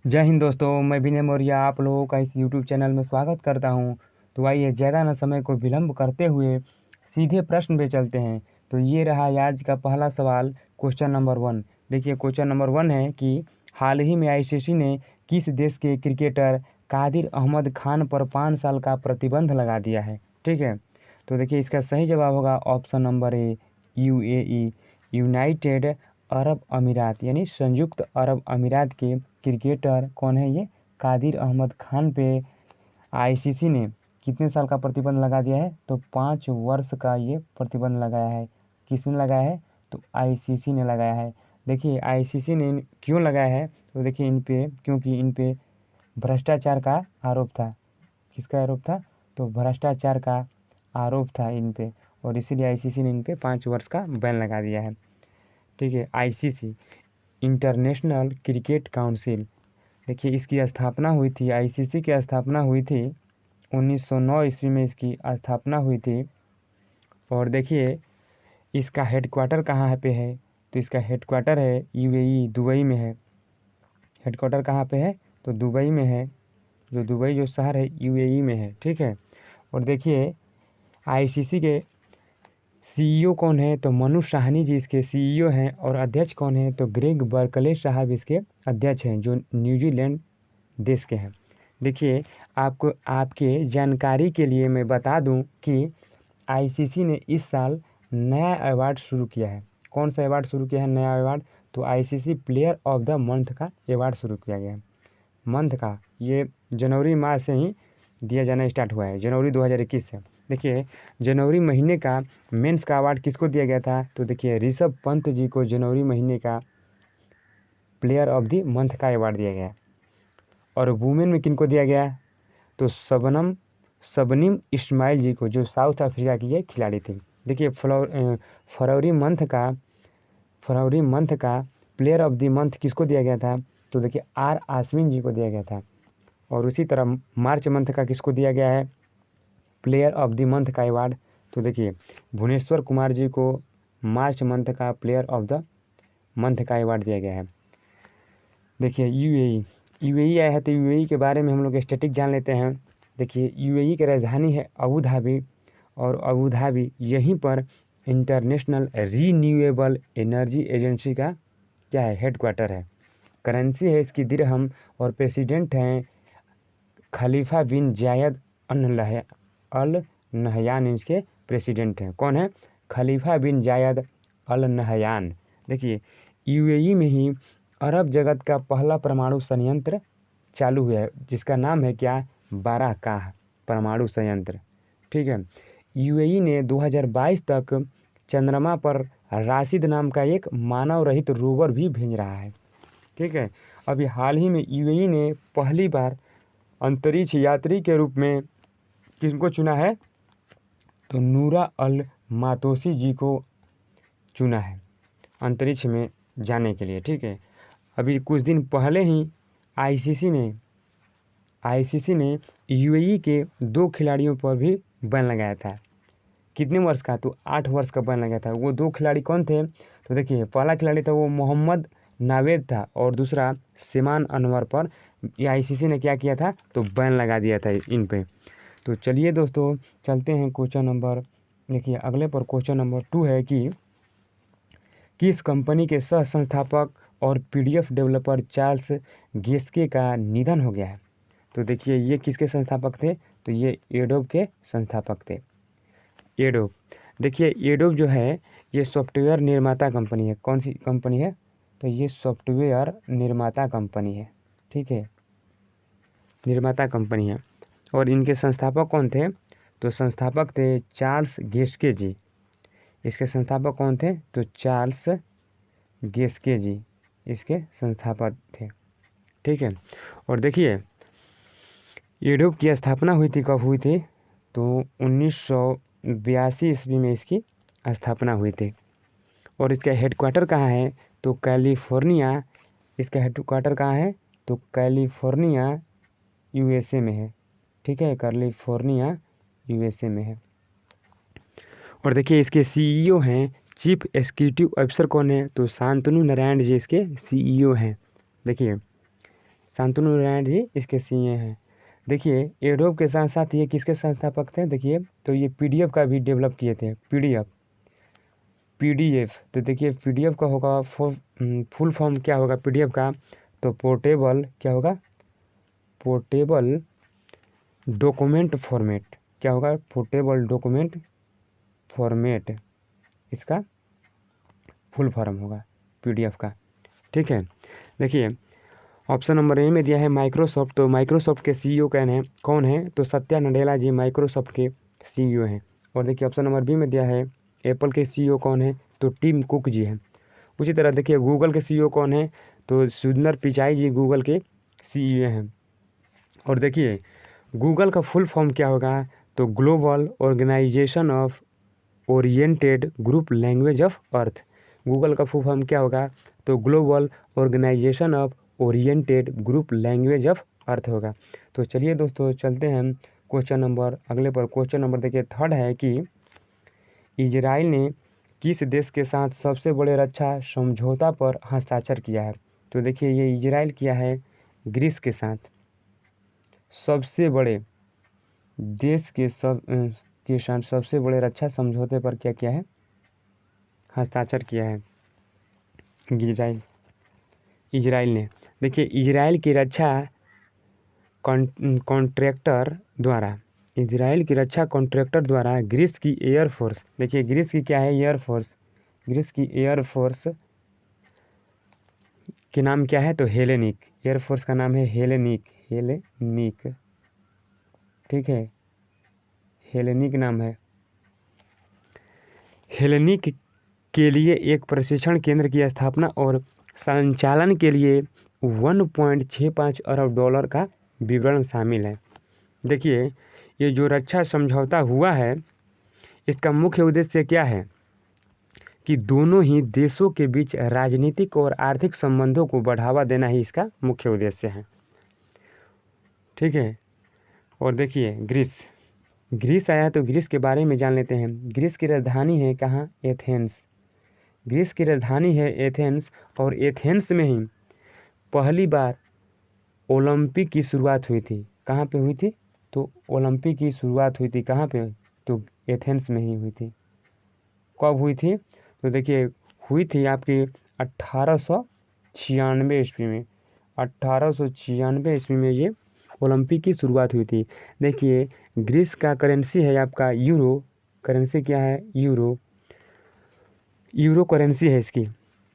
जय हिंद दोस्तों, मैं विनय मौर्य आप लोगों का इस यूट्यूब चैनल में स्वागत करता हूं। तो आइए ज़्यादा न समय को विलंब करते हुए सीधे प्रश्न पे चलते हैं। तो ये रहा आज का पहला सवाल, क्वेश्चन नंबर 1। देखिए क्वेश्चन नंबर 1 है कि हाल ही में आईसीसी ने किस देश के क्रिकेटर कादिर अहमद खान पर 5 साल का प्रतिबंध लगा दिया है। ठीक है, तो देखिए इसका सही जवाब होगा option number A, UAE, United Arab अमीरात, यानी संयुक्त अरब अमीरात के क्रिकेटर कौन है, ये कादिर अहमद खान पे आईसीसी ने कितने साल का प्रतिबंध लगा दिया है, तो 5 वर्ष का ये प्रतिबंध लगाया है। किसने लगाया है, तो आईसीसी ने लगाया है। देखिए आईसीसी ने क्यों लगाया है, तो देखिए इन पे क्योंकि इन पे भ्रष्टाचार का आरोप था। किसका आरोप था, तो भ्रष्टाचार का आरोप था इन पे, और इसीलिए आईसीसी ने इन पे 5 वर्ष का बैन लगा दिया है। ठीक है, आईसीसी इंटरनेशनल क्रिकेट काउंसिल, देखिए इसकी स्थापना हुई थी, आईसीसी की स्थापना हुई थी 1909 ईस्वी में इसकी स्थापना हुई थी। और देखिए इसका हेडक्वार्टर कहाँ पे है, तो इसका हेडक्वार्टर है यूएई, दुबई में है। हेडक्वार्टर कहाँ पे है, तो दुबई में है। जो दुबई जो शहर है यूएई में है। ठीक है, और देखिए आईसीसी के सीईओ कौन है, तो मनु साहनी जी इसके सीईओ हैं। और अध्यक्ष कौन है, तो ग्रेग बर्कले साहब इसके अध्यक्ष हैं, जो न्यूजीलैंड देश के हैं। देखिए आपको आपके जानकारी के लिए मैं बता दूं कि आईसीसी ने इस साल नया अवार्ड शुरू किया है। कौन सा अवार्ड शुरू किया है, नया अवार्ड, तो ICC player of the month का अवार्ड शुरू किया गया है। मंथ का ये जनवरी माह से ही दिया जाना स्टार्ट हुआ है, जनवरी 2021 से। देखिए जनवरी महीने का मेंस का अवार्ड किसको दिया गया था, तो देखिए ऋषभ पंत जी को जनवरी महीने का प्लेयर ऑफ द मंथ का अवार्ड दिया गया। और वुमेन में किनको दिया गया, तो शबनम इस्माइल जी को, जो साउथ अफ्रीका की ये खिलाड़ी थी। देखिए फरवरी मंथ का प्लेयर ऑफ द मंथ किसको दिया गया था, तो देखिए आर आश्विन जी को दिया गया था। और उसी तरह मार्च मंथ का किसको दिया गया है प्लेयर ऑफ द मंथ का अवार्ड, तो देखिए भुवनेश्वर कुमार जी को मार्च मंथ का प्लेयर ऑफ द मंथ का अवार्ड दिया गया है। देखिए यूएई आया है, तो यूएई के बारे में हम लोग स्टैटिक जान लेते हैं। देखिए यूएई की राजधानी है अबू धाबी, और अबू धाबी यहीं पर इंटरनेशनल रीन्यूएबल एनर्जी एजेंसी का क्या है, हेडक्वार्टर है। करेंसी है इसकी दिरहम, और प्रेसिडेंट हैं खलीफा बिन जायद अल नहयान, इसके प्रेसिडेंट हैं। कौन है, खलीफा बिन जायद अल नहयान। देखिए यूएई में ही अरब जगत का पहला परमाणु संयंत्र चालू हुआ है, जिसका नाम है क्या, बाराकाह परमाणु संयंत्र। ठीक है, यूएई ने 2022 तक चंद्रमा पर राशिद नाम का एक मानव रहित रोवर भी भेज रहा है। ठीक है, अभी हाल ही में यूएई ने पहली बार अंतरिक्ष यात्री के रूप में किसको चुना है, तो नूरा अल मातोसी जी को चुना है अंतरिक्ष में जाने के लिए। ठीक है, अभी कुछ दिन पहले ही आईसीसी ने यूएई के 2 खिलाड़ियों पर भी बैन लगाया था। कितने वर्ष का, तो 8 वर्ष का बैन लगाया था। वो 2 खिलाड़ी कौन थे, तो देखिए पहला खिलाड़ी था वो मोहम्मद नावेद था, और दूसरा सिमान अनवर पर आईसीसी ने क्या किया था, तो बैन लगा दिया था इन पे। तो चलिए दोस्तों चलते हैं क्वेश्चन नंबर, देखिए अगले पर क्वेश्चन नंबर 2 है कि किस कंपनी के सह संस्थापक और पीडीएफ डेवलपर चार्ल्स गेस्के का निधन हो गया है। तो देखिए ये किसके संस्थापक थे, तो ये एडोब के संस्थापक थे। एडोब, देखिए एडोब जो है ये सॉफ्टवेयर निर्माता कंपनी है। कौन सी कंपनी है, तो ये सॉफ्टवेयर निर्माता कंपनी है। ठीक है, निर्माता कंपनी है। और इनके संस्थापक कौन थे, तो संस्थापक थे चार्ल्स गेस्के जी। इसके संस्थापक कौन थे, तो चार्ल्स गेस्के जी इसके संस्थापक थे। ठीक है, और देखिए एडोब की स्थापना हुई थी, कब हुई थी, तो 1982 ईस्वी में इसकी स्थापना हुई थी। और इसका हेडक्वार्टर कहाँ है, तो कैलिफोर्निया, इसका हेडक्वार्टर कहाँ है, तो कैलिफोर्निया यूएसए में है। ठीक है, कैलिफोर्निया यूएसए में है। और देखिए इसके सीईओ हैं, चीफ एग्जीक्यूटिव ऑफिसर कौन है, तो शांतनु नारायण जी इसके सीईओ हैं। देखिए शांतनु नारायण जी इसके सीए हैं। देखिए एडोब के साथ साथ ये किसके संस्थापक थे, देखिए तो ये पीडीएफ का भी डेवलप किए थे। पीडीएफ तो देखिए पीडीएफ का होगा फुल फॉर्म क्या होगा पीडीएफ का, तो पोर्टेबल क्या होगा, पोर्टेबल डॉक्यूमेंट फॉर्मेट, क्या होगा, पोर्टेबल डॉक्यूमेंट फॉर्मेट इसका फुल फॉर्म होगा पीडीएफ का। ठीक है, देखिए ऑप्शन नंबर ए में दिया है माइक्रोसॉफ्ट, तो माइक्रोसॉफ्ट के सीईओ कौन है, तो सत्या नडेला जी माइक्रोसॉफ्ट के सीईओ हैं। और देखिए ऑप्शन नंबर बी में दिया है एप्पल के सीईओ कौन है, तो टिम कुक जी हैं। उसी तरह देखिए गूगल के सीईओ कौन है, तो सुंदर पिचाई जी गूगल के सीईओ हैं। और देखिए गूगल का फुल फॉर्म क्या होगा, तो global organisation of oriented group language of earth. Google का फुल फॉर्म क्या होगा, तो global organisation of oriented group language of earth होगा। तो चलिए दोस्तों चलते हैं क्वेश्चन नंबर अगले पर। क्वेश्चन नंबर देखिए थर्ड है कि इजराइल ने किस देश के साथ सबसे बड़े रक्षा समझौता पर हस्ताक्षर किया है, तो देखिए ये इजराइल किया है ग्रीस के साथ। सबसे बड़े देश के साथ सबसे बड़े रक्षा समझौते पर क्या किया है, हस्ताक्षर किया है इजराइल ने। देखिए इजराइल की रक्षा कॉन्ट्रैक्टर द्वारा, इजराइल की रक्षा कॉन्ट्रैक्टर द्वारा ग्रीस की एयरफोर्स, देखिए ग्रीस की क्या है एयरफोर्स, ग्रीस की एयरफोर्स के नाम क्या है, तो हेलेनिक, एयरफोर्स का नाम है हेलेनिक, ठीक है, हेलेनिक नाम है। हेलेनिक के लिए एक प्रशिक्षण केंद्र की स्थापना और संचालन के लिए 1.65 अरब डॉलर का विवरण शामिल है। देखिए ये जो रक्षा समझौता हुआ है इसका मुख्य उद्देश्य क्या है कि दोनों ही देशों के बीच राजनीतिक और आर्थिक संबंधों को बढ़ावा देना ही इसका मुख्य उद्देश्य है। ठीक है, और देखिए ग्रीस आया तो ग्रीस के बारे में जान लेते हैं। ग्रीस की राजधानी है कहाँ, एथेंस। ग्रीस की राजधानी है एथेंस, और एथेंस में ही पहली बार ओलंपिक की शुरुआत हुई थी। कहाँ पे हुई थी, तो ओलंपिक की शुरुआत हुई थी कहाँ पे, तो एथेंस में ही हुई थी। कब हुई थी, तो देखिए हुई थी आपकी 1896 ईस्वी में, 1896 ईस्वी में ये ओलंपिक की शुरुआत हुई थी। देखिए ग्रीस का करेंसी है आपका यूरो, करेंसी क्या है, यूरो करेंसी है इसकी।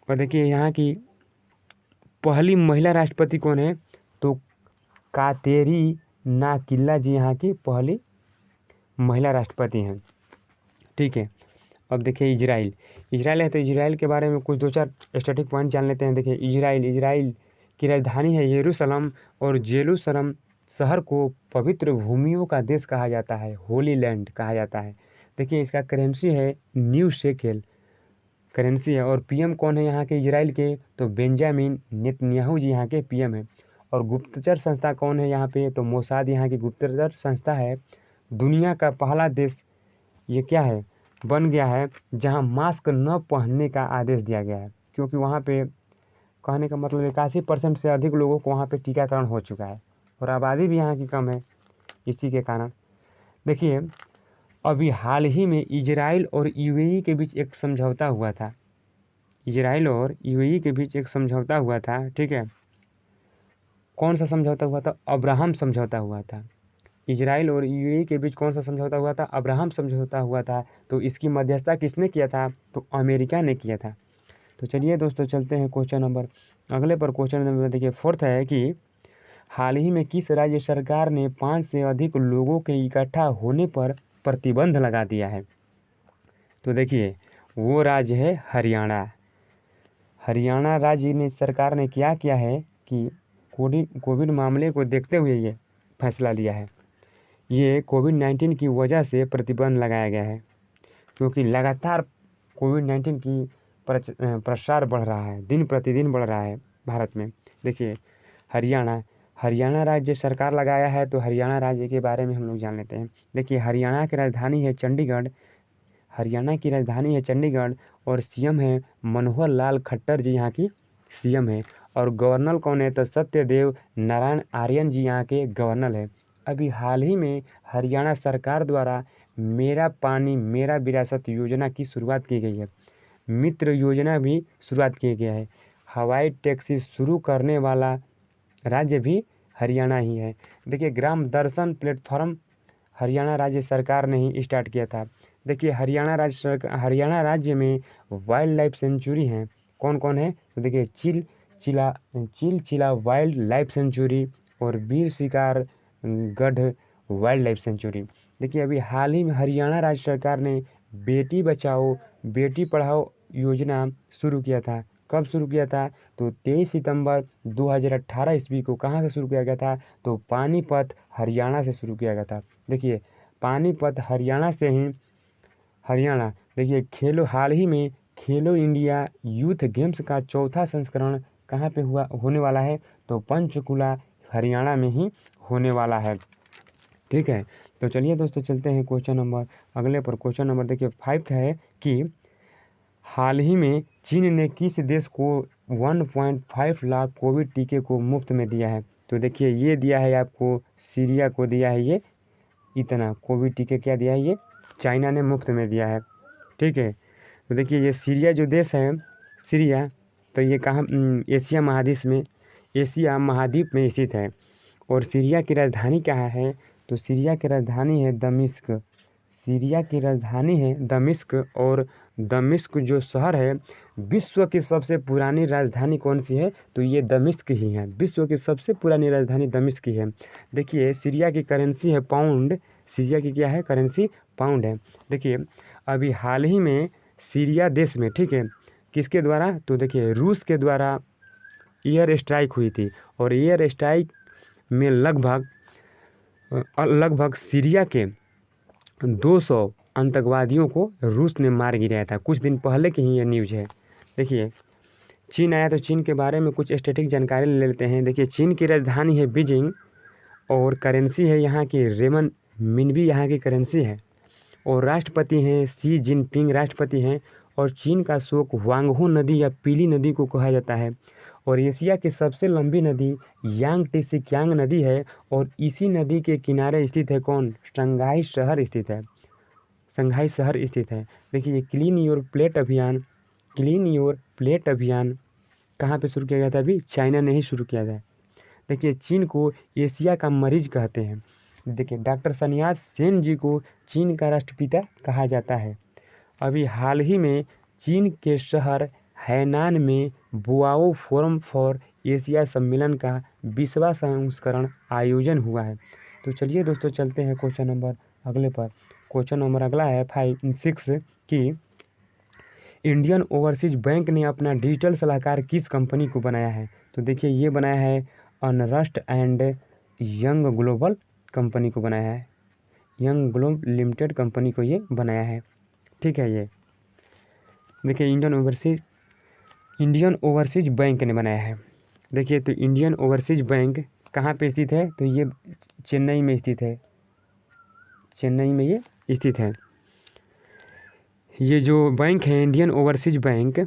और देखिए यहाँ की पहली महिला राष्ट्रपति कौन है, तो कातेरीना किल्ला जी यहाँ की पहली महिला राष्ट्रपति हैं। ठीक है, अब देखिए इजराइल है, तो इजराइल के बारे में कुछ दो चार स्टैटिक पॉइंट जान लेते हैं। देखिए इजराइल की राजधानी है यरूशलेम, और जेरूशलेम शहर को पवित्र भूमियों का देश कहा जाता है, होली लैंड कहा जाता है। देखिए इसका करेंसी है न्यू शेकेल करेंसी है। और पीएम कौन है यहाँ के इजराइल के, तो बेंजामिन नेतन्याहू जी यहाँ के पीएम है। और गुप्तचर संस्था कौन है यहाँ पे, तो मोसाद यहाँ की गुप्तचर संस्था है। दुनिया का पहला देश ये क्या है, बन गया है जहाँ मास्क न पहनने का आदेश दिया गया है, क्योंकि वहाँ पे कहने का मतलब 81% से अधिक लोगों को वहाँ पे टीकाकरण हो चुका है, और आबादी भी यहाँ की कम है इसी के कारण। देखिए अभी हाल ही में इजराइल और यूएई के बीच एक समझौता हुआ था, इजराइल और यूएई के बीच एक समझौता हुआ था। ठीक है, कौन सा समझौता हुआ था, अब्राहम समझौता हुआ था। इजराइल और यूएई के बीच कौन सा समझौता हुआ था, अब्राहम समझौता हुआ था। तो इसकी मध्यस्थता किसने किया था, तो अमेरिका ने किया था। तो चलिए दोस्तों चलते हैं क्वेश्चन नंबर अगले पर। क्वेश्चन नंबर देखिए फोर्थ है कि हाल ही में किस राज्य सरकार ने 5 से अधिक लोगों के इकट्ठा होने पर प्रतिबंध लगा दिया है, तो देखिए वो राज्य है हरियाणा। हरियाणा राज्य ने सरकार ने क्या किया है कि कोविड मामले को देखते हुए ये फैसला लिया है। ये कोविड-19 की वजह से प्रतिबंध लगाया गया है, क्योंकि लगातार कोविड-19 की प्रसार बढ़ रहा है, दिन प्रतिदिन बढ़ रहा है भारत में। देखिए हरियाणा राज्य सरकार लगाया है, तो हरियाणा राज्य के बारे में हम लोग जान लेते हैं। देखिए हरियाणा की राजधानी है चंडीगढ़, और सीएम है मनोहर लाल खट्टर जी यहाँ की सीएम है। और गवर्नर कौन है, तो सत्यदेव नारायण आर्यन जी यहाँ के गवर्नर है। अभी हाल ही में हरियाणा सरकार द्वारा मेरा पानी मेरा विरासत योजना की शुरुआत की गई है। मित्र योजना भी शुरुआत किया गया है। हवाई टैक्सी शुरू करने वाला राज्य भी हरियाणा ही है। देखिए, ग्राम दर्शन प्लेटफॉर्म हरियाणा राज्य सरकार ने ही स्टार्ट किया था। देखिए, हरियाणा राज्य में वाइल्ड लाइफ सेंचुरी हैं। कौन कौन है, तो देखिए चिल चिला वाइल्ड लाइफ सेंचुरी और वीर शिकार गढ़ वाइल्ड लाइफ सेंचुरी। देखिए, अभी हाल ही में हरियाणा राज्य सरकार ने बेटी बचाओ बेटी पढ़ाओ योजना शुरू किया था। कब शुरू किया था, तो 23 सितंबर 2018 ईस्वी को कहाँ से शुरू किया गया था, तो पानीपत हरियाणा से शुरू किया गया था। देखिए, पानीपत हरियाणा से ही हरियाणा। देखिए, हाल ही में खेलो इंडिया यूथ गेम्स का चौथा संस्करण कहाँ पे होने वाला है, तो पंचकुला हरियाणा में ही होने वाला है। ठीक है, तो चलिए दोस्तों चलते हैं क्वेश्चन नंबर अगले पर। क्वेश्चन नंबर देखिए 5 है कि हाल ही में चीन ने किस देश को 1.5 लाख कोविड टीके को मुफ्त में दिया है, तो देखिए ये दिया है आपको सीरिया को दिया है ये इतना कोविड टीके क्या दिया है, ये चाइना ने मुफ्त में दिया है। ठीक है, तो देखिए ये सीरिया जो देश है सीरिया, तो ये कहाँ एशिया महाद्वीप में स्थित है। और सीरिया की राजधानी कहाँ है, तो सीरिया की राजधानी है दमिश्क। सीरिया की राजधानी है दमिश्क। और दमिश्क जो शहर है, विश्व की सबसे पुरानी राजधानी कौन सी है, तो ये दमिश्क ही है। विश्व की सबसे पुरानी राजधानी दमिश्क ही है। देखिए, सीरिया की करेंसी है पाउंड। सीरिया की क्या है, करेंसी पाउंड है। देखिए, अभी हाल ही में सीरिया देश में, ठीक है, किसके द्वारा, तो देखिए रूस के द्वारा एयर स्ट्राइक हुई थी। और एयर स्ट्राइक में लगभग सीरिया के 200 आतंकवादियों को रूस ने मार गिराया था। कुछ दिन पहले की ही ये न्यूज़ है। देखिए, चीन आया तो चीन के बारे में कुछ स्टैटिक जानकारी ले लेते हैं। देखिए, चीन की राजधानी है बीजिंग और करेंसी है यहाँ की रेमन मिनबी यहाँ की करेंसी है। और राष्ट्रपति हैं शी जिनपिंग राष्ट्रपति हैं। और चीन का शोक वांगहो नदी या पीली नदी को कहा जाता है। और एशिया की सबसे लंबी नदी यांगटिसिकियांग नदी है। और इसी नदी के किनारे स्थित है कौन, शंघाई शहर स्थित है। शंघाई शहर स्थित है। देखिए, ये क्लीन योर प्लेट अभियान कहाँ पे शुरू किया गया था, अभी चाइना ने ही शुरू किया था। देखिए, चीन को एशिया का मरीज कहते हैं। देखिए, डॉक्टर सन्यास सेन जी को चीन का राष्ट्रपिता कहा जाता है। अभी हाल ही में चीन के शहर हैनान में बोआओ फोरम फॉर एशिया सम्मेलन का 20वां संस्करण आयोजन हुआ है। तो चलिए दोस्तों चलते हैं क्वेश्चन नंबर अगले पर। क्वेश्चन नंबर अगला है 6 कि इंडियन ओवरसीज बैंक ने अपना डिजिटल सलाहकार किस कंपनी को बनाया है, तो देखिए ये बनाया है अनरस्ट एंड यंग ग्लोबल कंपनी को बनाया है। यंग ग्लोब लिमिटेड कंपनी को ये बनाया है। ठीक है, ये देखिए इंडियन ओवरसीज बैंक ने बनाया है। देखिए, तो इंडियन ओवरसीज बैंक कहाँ पे स्थित है, तो ये चेन्नई में स्थित है। चेन्नई में ये स्थित है। ये जो बैंक है इंडियन ओवरसीज बैंक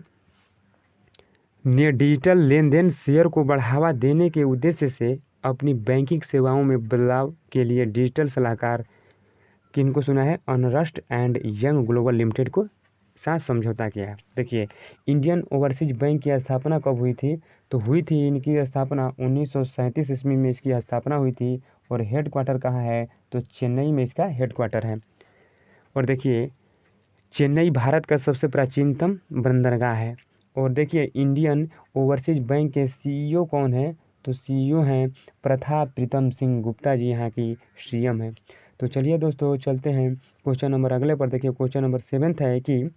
ने डिजिटल लेन देन शेयर को बढ़ावा देने के उद्देश्य से अपनी बैंकिंग सेवाओं में बदलाव के लिए डिजिटल सलाहकार किनको सुना है, अनरस्ट एंड यंग ग्लोबल लिमिटेड को साथ समझौता किया है। देखिए, इंडियन ओवरसीज बैंक की स्थापना कब हुई थी, तो हुई थी इनकी स्थापना 1937 ईस्वी में इसकी स्थापना हुई थी। और हेड क्वार्टर कहाँ है, तो चेन्नई में इसका हेड क्वार्टर है। और देखिए, चेन्नई भारत का सबसे प्राचीनतम बंदरगाह है। और देखिए, इंडियन ओवरसीज बैंक के सीईओ कौन है, तो सीईओ हैं प्रथा प्रीतम सिंह गुप्ता जी, यहाँ की सीएम है। तो चलिए दोस्तों चलते हैं क्वेश्चन नंबर अगले पर। देखिए, क्वेश्चन नंबर 7 है कि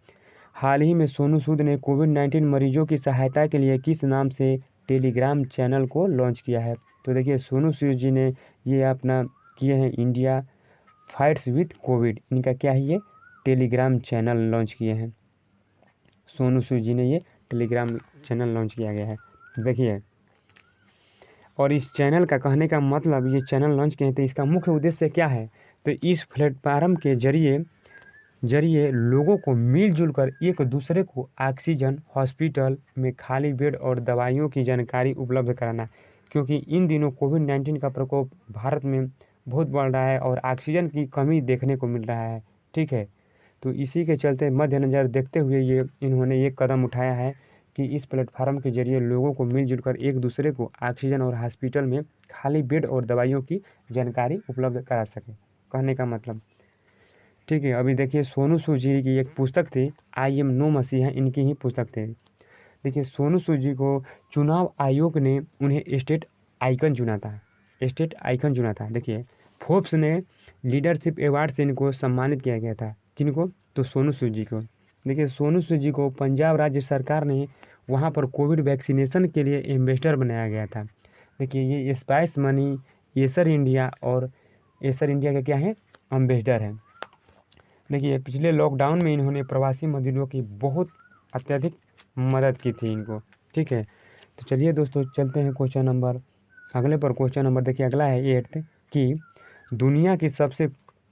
हाल ही में सोनू सूद ने कोविड-19 मरीजों की सहायता के लिए किस नाम से टेलीग्राम चैनल को लॉन्च किया है, तो देखिए सोनू सूद जी ने ये अपना किए हैं इंडिया फाइट्स विथ कोविड, इनका क्या है ये टेलीग्राम चैनल लॉन्च किए हैं। सोनू सूद जी ने ये टेलीग्राम चैनल लॉन्च किया गया है। देखिए, और इस चैनल का कहने का मतलब ये चैनल लॉन्च किए हैं तो इसका मुख्य उद्देश्य क्या है, तो इस प्लेटफार्म के जरिए जरिए लोगों को मिलजुल कर एक दूसरे को ऑक्सीजन, हॉस्पिटल में खाली बेड और दवाइयों की जानकारी उपलब्ध कराना, क्योंकि इन दिनों कोविड-19 का प्रकोप भारत में बहुत बढ़ रहा है और ऑक्सीजन की कमी देखने को मिल रहा है। ठीक है, तो इसी के चलते मद्देनज़र देखते हुए ये इन्होंने ये कदम उठाया है कि इस प्लेटफार्म के जरिए लोगों को मिलजुल कर एक दूसरे को ऑक्सीजन और हॉस्पिटल में खाली बेड और दवाइयों की जानकारी उपलब्ध करा सके। कहने का मतलब, ठीक है। अभी देखिए सोनू सूद जी की एक पुस्तक थी, आई एम नो मसीहा, इनकी ही पुस्तक थी। देखिए सोनू सूद जी को चुनाव आयोग ने उन्हें स्टेट आइकन चुना था, स्टेट आइकन चुना था। देखिए फोर्ब्स ने लीडरशिप अवार्ड से इनको सम्मानित किया गया था। किनको? तो सोनू सूद जी को। देखिए सोनू सूद जी को पंजाब राज्य सरकार ने वहाँ पर कोविड वैक्सीनेशन के लिए एम्बेसडर बनाया गया था। देखिए ये स्पाइस मनी, एसर इंडिया और एसर इंडिया का क्या है, एम्बेसडर है। देखिए पिछले लॉकडाउन में इन्होंने प्रवासी मजदूरों की बहुत अत्यधिक मदद की थी इनको। ठीक है, तो चलिए दोस्तों चलते हैं क्वेश्चन नंबर अगले पर। क्वेश्चन नंबर देखिए अगला है 8th कि दुनिया की सबसे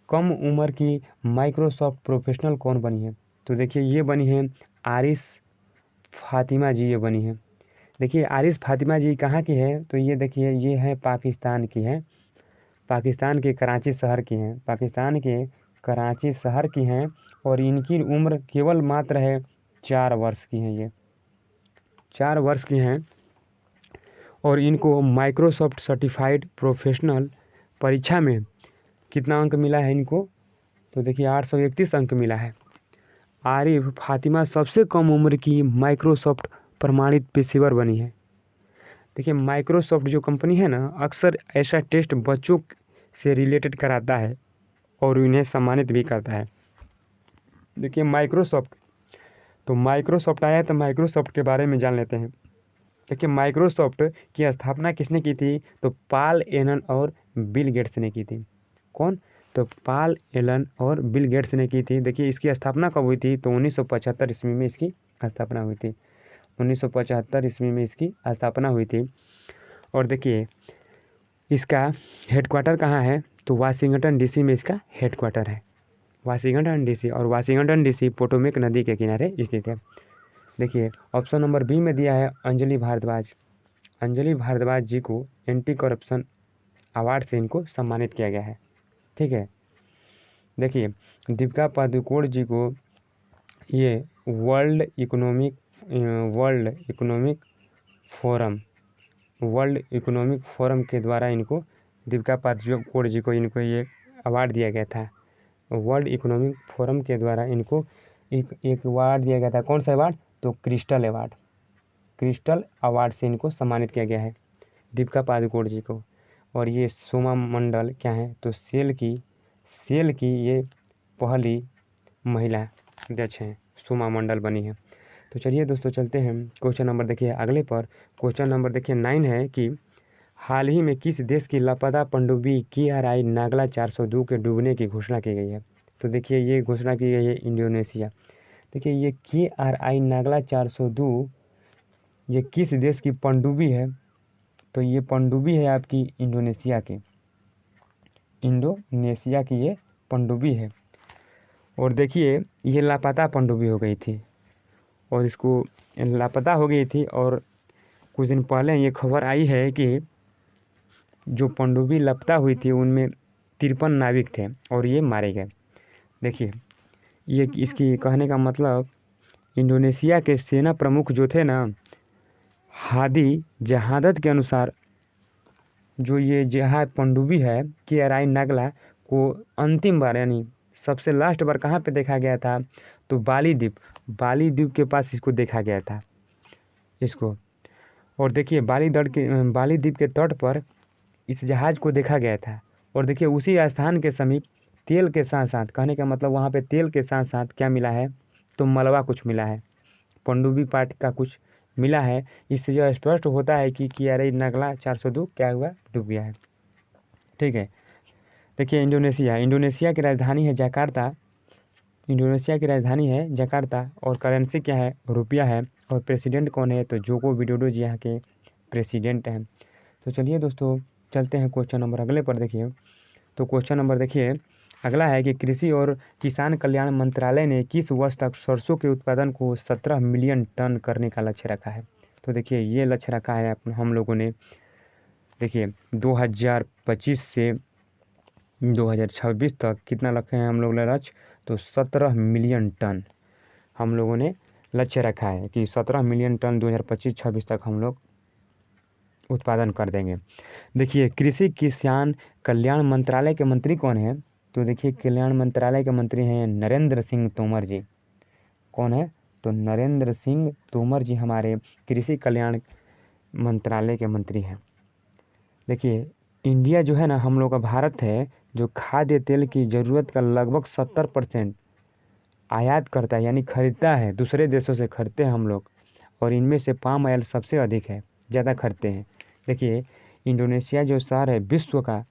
कम उम्र की माइक्रोसॉफ्ट प्रोफेशनल कौन बनी है? तो देखिए ये बनी है आरिस फातिमा जी, ये बनी है। देखिए आरिस फातिमा जी कहाँ की है? तो ये देखिए ये है पाकिस्तान की है, पाकिस्तान के कराची शहर की हैं, पाकिस्तान के कराची शहर की हैं और इनकी उम्र केवल मात्र है 4 वर्ष की हैं। ये 4 वर्ष की हैं और इनको माइक्रोसॉफ्ट सर्टिफाइड प्रोफेशनल परीक्षा में कितना अंक मिला है इनको? तो देखिए 831 अंक मिला है। आरिफ फातिमा सबसे कम उम्र की माइक्रोसॉफ्ट प्रमाणित पेशेवर बनी है। देखिए माइक्रोसॉफ्ट जो कंपनी है ना, अक्सर ऐसा टेस्ट बच्चों से रिलेटेड कराता है और इन्हें सम्मानित भी करता है। देखिए माइक्रोसॉफ्ट, तो माइक्रोसॉफ्ट आया तो माइक्रोसॉफ्ट के बारे में जान लेते हैं। देखिए माइक्रोसॉफ्ट की स्थापना किसने की थी? तो पाल एलन और बिल गेट्स ने की थी। कौन? तो पाल एलन और बिल गेट्स ने की थी। देखिए इसकी स्थापना कब हुई थी? तो 1975 ईस्वी में इसकी स्थापना हुई थी। 1975 ईस्वी में इसकी स्थापना हुई थी। और देखिए इसका हेडक्वार्टर कहाँ है? तो वाशिंगटन डीसी में इसका हेडक्वार्टर है, वाशिंगटन डीसी। और वाशिंगटन डीसी पोटोमेक नदी के किनारे स्थित है। देखिए ऑप्शन नंबर बी में दिया है अंजलि भारद्वाज। अंजलि भारद्वाज जी को एंटी करप्शन अवार्ड से इनको सम्मानित किया गया है। ठीक है, देखिए दीपिका पादुकोण जी को ये वर्ल्ड इकोनॉमिक फोरम के द्वारा इनको दीपिका पादुकोण जी को इनको ये अवार्ड दिया गया था। वर्ल्ड इकोनॉमिक फोरम के द्वारा इनको एक अवार्ड दिया गया था। कौन सा अवार्ड? तो क्रिस्टल अवार्ड, क्रिस्टल अवार्ड से इनको सम्मानित किया गया है दीपिका पादुकोण जी को। और ये सोमा मंडल क्या है? तो सेल की ये पहली महिला अध्यक्ष हैं, सोमा मंडल बनी है। तो चलिए दोस्तों चलते हैं क्वेश्चन नंबर देखिए अगले पर। क्वेश्चन नंबर देखिए 9 है कि हाल ही में किस देश की लापता पनडुब्बी KRI नागला 402 के डूबने की घोषणा की गई है? तो देखिए ये घोषणा की गई है इंडोनेशिया। देखिए ये KRI नागला 402 ये किस देश की पनडुब्बी है? तो ये पनडुब्बी है आपकी इंडोनेशिया की ये पनडुब्बी है। और देखिए ये लापता पनडुब्बी हो गई थी और इसको लापता हो गई थी और कुछ दिन पहले ये खबर आई है कि जो पनडुब्बी लापता हुई थी उनमें 53 नाविक थे और ये मारे गए। देखिए ये इसकी कहने का मतलब, इंडोनेशिया के सेना प्रमुख जो थे ना, हादी जहादत के अनुसार जो ये जहाज पनडुब्बी है KRI नागला को अंतिम बार यानी सबसे लास्ट बार कहाँ पे देखा गया था? तो बाली द्वीप के पास इसको देखा गया था इसको। और देखिए बाली द्वीप के तट पर इस जहाज़ को देखा गया था। और देखिए उसी स्थान के समीप तेल के साथ साथ, कहने का मतलब वहाँ पे तेल के साथ साथ क्या मिला है? तो मलबा कुछ मिला है, पनडुब्बी पार्ट का कुछ मिला है। इससे जो स्पष्ट होता है कि KRI नागला 402 क्या हुआ? डूब गया है। ठीक है, देखिए इंडोनेशिया की राजधानी है जकार्ता और करेंसी क्या है? रुपया है। और प्रेसिडेंट कौन है? तो जोको विडोडो जी यहाँ के प्रेसिडेंट हैं। तो चलिए दोस्तों चलते हैं क्वेश्चन नंबर अगले पर देखिए। तो क्वेश्चन नंबर देखिए अगला है कि कृषि और किसान कल्याण मंत्रालय ने किस वर्ष तक सरसों के उत्पादन को 17 मिलियन टन करने का लक्ष्य रखा है। तो देखिए ये लक्ष्य रखा है हम लोगों ने, देखिए 2025 से 2026 तक कितना रखे हैं हम लोग ने लक्ष्य, तो 17 मिलियन टन हम लोगों ने लक्ष्य रखा है कि 17 मिलियन टन 2025-26 तक हम लोग उत्पादन कर देंगे। देखिए कृषि किसान कल्याण मंत्रालय के मंत्री कौन है, तो देखिए कल्याण मंत्रालय के मंत्री हैं नरेंद्र सिंह तोमर जी। कौन है, तो नरेंद्र सिंह तोमर जी हमारे कृषि कल्याण मंत्रालय के मंत्री हैं। देखिए इंडिया जो है ना, हम लोग का भारत है जो खाद्य तेल की ज़रूरत का लगभग 70% आयात करता है, यानी खरीदता है, दूसरे देशों से खरीदते हैं हम लोग, और इनमें से पाम ऑयल सबसे अधिक है, ज़्यादा खरीदते हैं। देखिए इंडोनेशिया जो शहर है विश्व का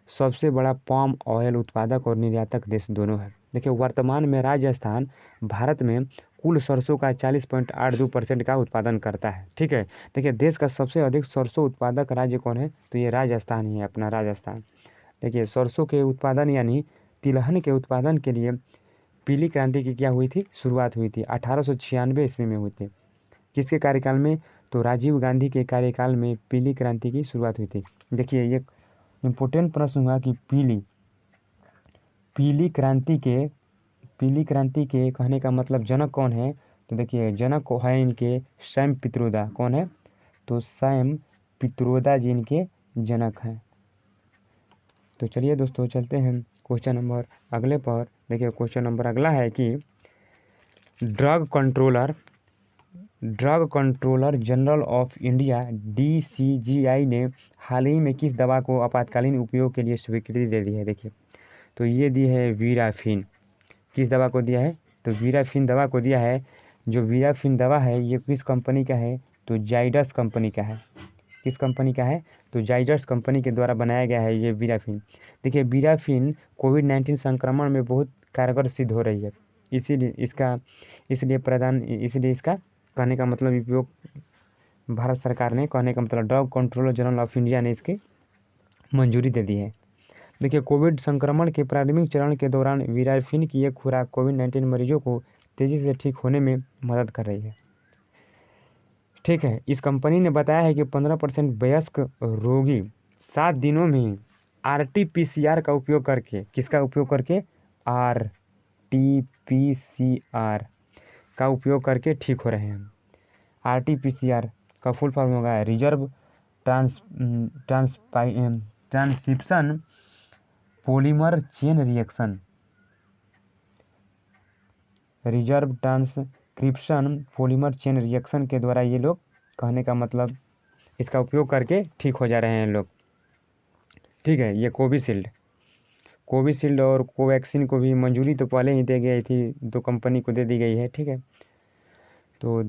सबसे बड़ा पाम ऑयल उत्पादक और निर्यातक देश दोनों है। देखिए वर्तमान में राजस्थान भारत में कुल सरसों का 40.82% का उत्पादन करता है। ठीक है, देखिए देश का सबसे अधिक सरसों उत्पादक राज्य कौन है, तो ये राजस्थान ही है, अपना राजस्थान। देखिए सरसों के उत्पादन यानी तिलहन के उत्पादन के लिए पीली क्रांति की क्या हुई थी, शुरुआत हुई थी 1896 ईस्वी में हुई थी। किसके कार्यकाल में, तो राजीव गांधी के कार्यकाल में पीली क्रांति की शुरुआत हुई थी। देखिए ये इम्पोर्टेंट प्रश्न हुआ कि पीली क्रांति के कहने का मतलब जनक कौन है, तो देखिए जनक है इनके सैम पित्रोदा। कौन है, तो सैम पित्रोदा जी इनके जनक हैं। तो चलिए दोस्तों चलते हैं क्वेश्चन नंबर अगले पर। देखिए क्वेश्चन नंबर अगला है कि drug controller general of India DCGI ने हाल ही में किस दवा को आपातकालीन उपयोग के लिए स्वीकृति दे दी है। देखिए तो ये दी है वीराफिन। किस दवा को दिया है, तो वीराफिन दवा को दिया है। जो वीराफिन दवा है ये किस कंपनी का है, तो जाइडस कंपनी का है। किस कंपनी का है, तो जाइडस कंपनी के द्वारा बनाया गया है ये वीराफिन। देखिए वीराफिन कोविड-19 संक्रमण में बहुत कारगर सिद्ध हो रही है, इसीलिए इसका कहने का मतलब उपयोग भारत सरकार ने, कहने का मतलब drug controller general of India ने इसकी मंजूरी दे दी है। देखिए कोविड संक्रमण के प्रारंभिक चरण के दौरान वीराफिन की एक खुराक कोविड-19 मरीजों को तेज़ी से ठीक होने में मदद कर रही है। ठीक है, इस कंपनी ने बताया है कि 15% वयस्क रोगी 7 दिनों में RT-PCR का उपयोग करके, किसका उपयोग करके, RT-PCR का उपयोग करके ठीक हो रहे हैं। RT-PCR का फुल फॉर्म होगा reserve transcription polymer chain reaction. Reserve transcription polymer chain reaction के द्वारा ये लोग, कहने का मतलब इसका उपयोग करके ठीक हो जा रहे हैं लोग। ठीक है, ये कोविशील्ड और कोवैक्सीन को भी मंजूरी तो पहले ही दे गई थी, 2 कंपनी को दे दी गई है। ठीक है, तो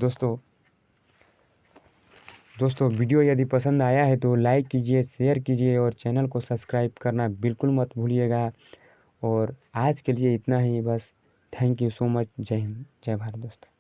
दोस्तों वीडियो यदि पसंद आया है तो लाइक कीजिए, शेयर कीजिए और चैनल को सब्सक्राइब करना बिल्कुल मत भूलिएगा। और आज के लिए इतना ही बस। Thank you so much. जय हिंद, जय भारत दोस्तों।